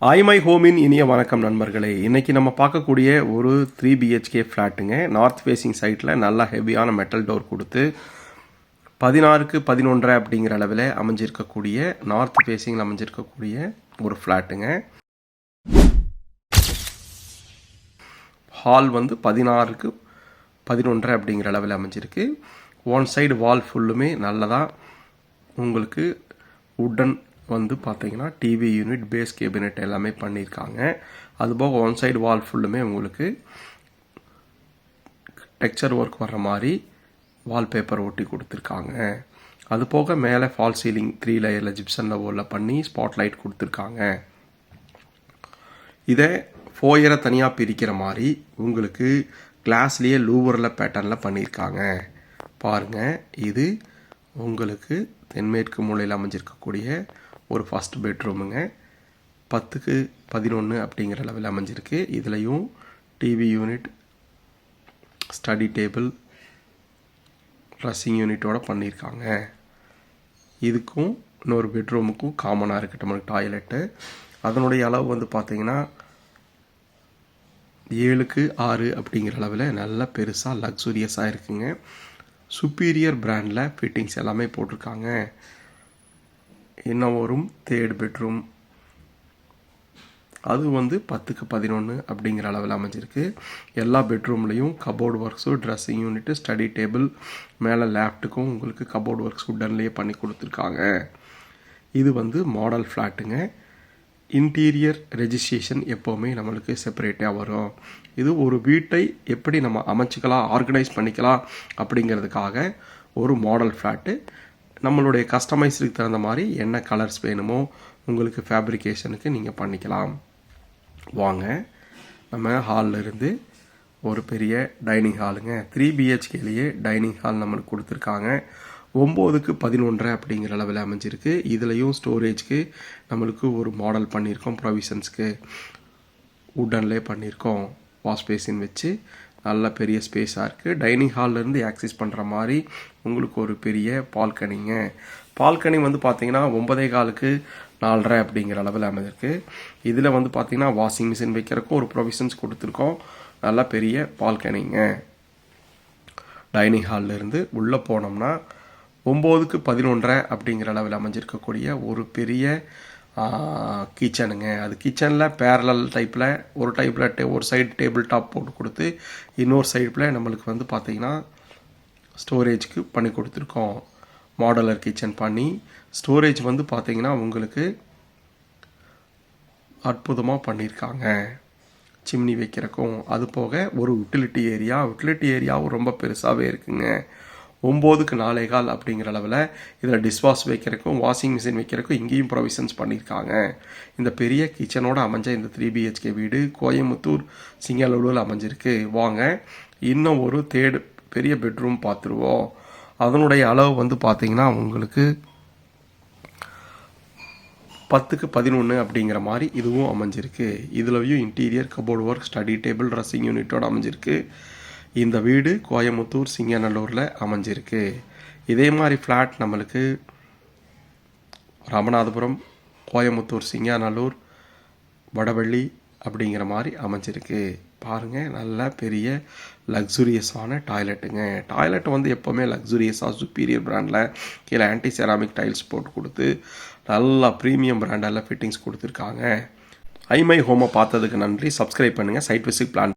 ஐமை ஹோமின் இனிய வணக்கம் நண்பர்களே. இன்றைக்கி நம்ம பார்க்கக்கூடிய ஒரு 3 பிஹெச்கே ஃப்ளாட்டுங்க. நார்த் ஃபேஸிங் சைட்டில் நல்லா ஹெவியான மெட்டல் டோர் கொடுத்து 16க்கு 11 அப்படிங்கிற அளவில் அமைஞ்சிருக்கக்கூடிய நார்த் ஃபேஸிங்கில் அமைஞ்சிருக்கக்கூடிய ஒரு ஃப்ளாட்டுங்க. ஹால் வந்து 16க்கு 11 அப்படிங்கிற அளவில் அமைஞ்சிருக்கு. ஒன் சைடு வால் ஃபுல்லுமே நல்லதாக உங்களுக்கு உட்டன் வந்து பார்த்தீங்கன்னா டிவி யூனிட், பேஸ் கேபினெட் எல்லாமே பண்ணியிருக்காங்க. அதுபோக ஒன் சைடு வால் ஃபுல்லுமே உங்களுக்கு டெக்ஸ்சர் ஒர்க் வர்ற மாதிரி வால்பேப்பர் ஒட்டி கொடுத்துருக்காங்க. அது போக மேலே ஃபால் சீலிங் 3 லேயரில் ஜிப்சனில் ஓலில் பண்ணி ஸ்பாட்லைட் கொடுத்துருக்காங்க. இதை ஃபோயரை தனியாக பிரிக்கிற மாதிரி உங்களுக்கு கிளாஸ்லேயே லூவரில் பேட்டர்னில் பண்ணியிருக்காங்க. பாருங்கள், இது உங்களுக்கு தென்மேற்கு மூலையில் அமைஞ்சிருக்கக்கூடிய ஒரு ஃபஸ்ட் பெட்ரூமுங்க. 10க்கு 11 அப்படிங்கிற லெவலில் அமைஞ்சிருக்கு. இதுலேயும் TV unit, study table, dressing யூனிட்டோட பண்ணியிருக்காங்க. இதுக்கும் இன்னொரு பெட்ரூமுக்கும் காமனாக இருக்கட்டும் நம்மளுக்கு டாய்லெட்டு. அதனுடைய அளவு வந்து பார்த்திங்கன்னா 7க்கு 6 அப்படிங்கிற அளவில் நல்லா பெருசாக லக்ஸுரியஸாக இருக்குங்க. சுப்பீரியர் பிராண்டில் ஃபிட்டிங்ஸ் எல்லாமே போட்டிருக்காங்க. இன்னும் ஒரு 3rd பெட்ரூம், அது வந்து 10க்கு 11 அப்படிங்கிற அளவில் அமைஞ்சிருக்கு. எல்லா பெட்ரூம்லேயும் cupboard works, dressing unit, study table, மேலே லேப்டுக்கும் உங்களுக்கு கபோர்டு ஒர்க்ஸ் உடன்லேயே பண்ணி கொடுத்துருக்காங்க. இது வந்து மாடல் ஃப்ளாட்டுங்க. இன்டீரியர் ரெஜிஸ்ட்ரேஷன் எப்போவுமே நம்மளுக்கு செப்பரேட்டாக வரும். இது ஒரு வீட்டை எப்படி நம்ம அமைச்சிக்கலாம், ஆர்கனைஸ் பண்ணிக்கலாம் அப்படிங்கிறதுக்காக ஒரு மாடல் ஃப்ளாட்டு. நம்மளுடைய கஸ்டமைஸுக்கு தகுந்த மாதிரி என்ன கலர்ஸ் வேணுமோ உங்களுக்கு ஃபேப்ரிகேஷனுக்கு நீங்கள் பண்ணிக்கலாம். வாங்க, நம்ம ஹாலில் இருந்து ஒரு பெரிய டைனிங் ஹாலுங்க. 3 பிஹெச்கேலேயே டைனிங் ஹால் நம்மளுக்கு கொடுத்துருக்காங்க. 9க்கு 11 அப்படிங்கிற அளவில் அமைஞ்சிருக்கு. இதுலேயும் ஸ்டோரேஜ்க்கு நம்மளுக்கு ஒரு மாடல் பண்ணியிருக்கோம். ப்ரொவிஷன்ஸ்க்கு உட்டன்லேயே பண்ணியிருக்கோம். வாஷ் பேசின் வச்சு நல்ல பெரிய ஸ்பேஸாக இருக்குது. டைனிங் ஹால்லேருந்து ஆக்சஸ் பண்ணுற மாதிரி உங்களுக்கு ஒரு பெரிய பால்கனிங்க. பால்கனி வந்து பார்த்திங்கன்னா 9.15க்கு 4.5 அப்படிங்கிற அளவில் அமைஞ்சிருக்கு. இதில் வந்து பார்த்திங்கன்னா வாஷிங் மிஷின் வைக்கிறக்கும் ஒரு ப்ரொவிஷன்ஸ் கொடுத்துருக்கோம். நல்லா பெரிய பால்கனிங்க. டைனிங் ஹால்லேருந்து உள்ளே போனோம்னா 9க்கு 11 அப்படிங்கிற அளவில் அமைஞ்சிருக்கக்கூடிய ஒரு பெரிய கிச்சனுங்க. அது கிச்சனில் பேரலல் டைப்பில் ஒரு சைடு டேபிள் டாப் போட்டு கொடுத்து இன்னொரு சைடில் நம்மளுக்கு வந்து பார்த்திங்கன்னா ஸ்டோரேஜ்க்கு பண்ணி கொடுத்துருக்கோம். மாடலர் கிச்சன் பண்ணி ஸ்டோரேஜ் வந்து பார்த்திங்கன்னா உங்களுக்கு அற்புதமாக பண்ணியிருக்காங்க. சிம்னி வைக்கிறக்கும் அது போக ஒரு யூட்டிலிட்டி ஏரியாவும் ரொம்ப பெருசாகவே இருக்குங்க. 9க்கு 4.15 அப்படிங்கிற அளவில் இதில் டிஷ்வாஷ் வைக்கிறக்கும், வாஷிங் மிஷின் வைக்கிறக்கும் இங்கேயும் ப்ரொவிஷன்ஸ் பண்ணியிருக்காங்க. இந்த பெரிய கிச்சனோடு அமைஞ்ச இந்த 3 பிஹெச்கே வீடு கோயம்புத்தூர் சிங்கநல்லூரில் அமைஞ்சிருக்கு. வாங்க, இன்னும் ஒரு 3rd பெரிய பெட்ரூம் பார்த்துருவோம். அதனுடைய அளவு வந்து பார்த்திங்கன்னா உங்களுக்கு 10க்கு 11 அப்படிங்கிற மாதிரி இதுவும் அமைஞ்சிருக்கு. இதுலேயும் interior cupboard work, study table, dressing யூனிட்டோடு அமைஞ்சிருக்கு. இந்த வீடு கோயம்புத்தூர் சிங்கநல்லூரில் அமைஞ்சிருக்கு. இதே மாதிரி ஃப்ளாட் நம்மளுக்கு ராமநாதபுரம், கோயம்புத்தூர், சிங்கநல்லூர், வடவள்ளி அப்படிங்கிற மாதிரி அமைஞ்சிருக்கு. பாருங்கள், நல்ல பெரிய லக்ஸுரியஸான டாய்லெட்டுங்க. டாய்லெட் வந்து எப்போவுமே லக்ஸுரியஸாக சுப்பீரியர் பிராண்டில் கீழே ஆன்டி செராமிக் டைல்ஸ் போட்டு கொடுத்து நல்லா ப்ரீமியம் பிராண்டெல்லாம் ஃபிட்டிங்ஸ் கொடுத்துருக்காங்க. ஐமை ஹோமை பார்த்ததுக்கு நன்றி. சப்ஸ்கிரைப் பண்ணுங்கள். Side visit plan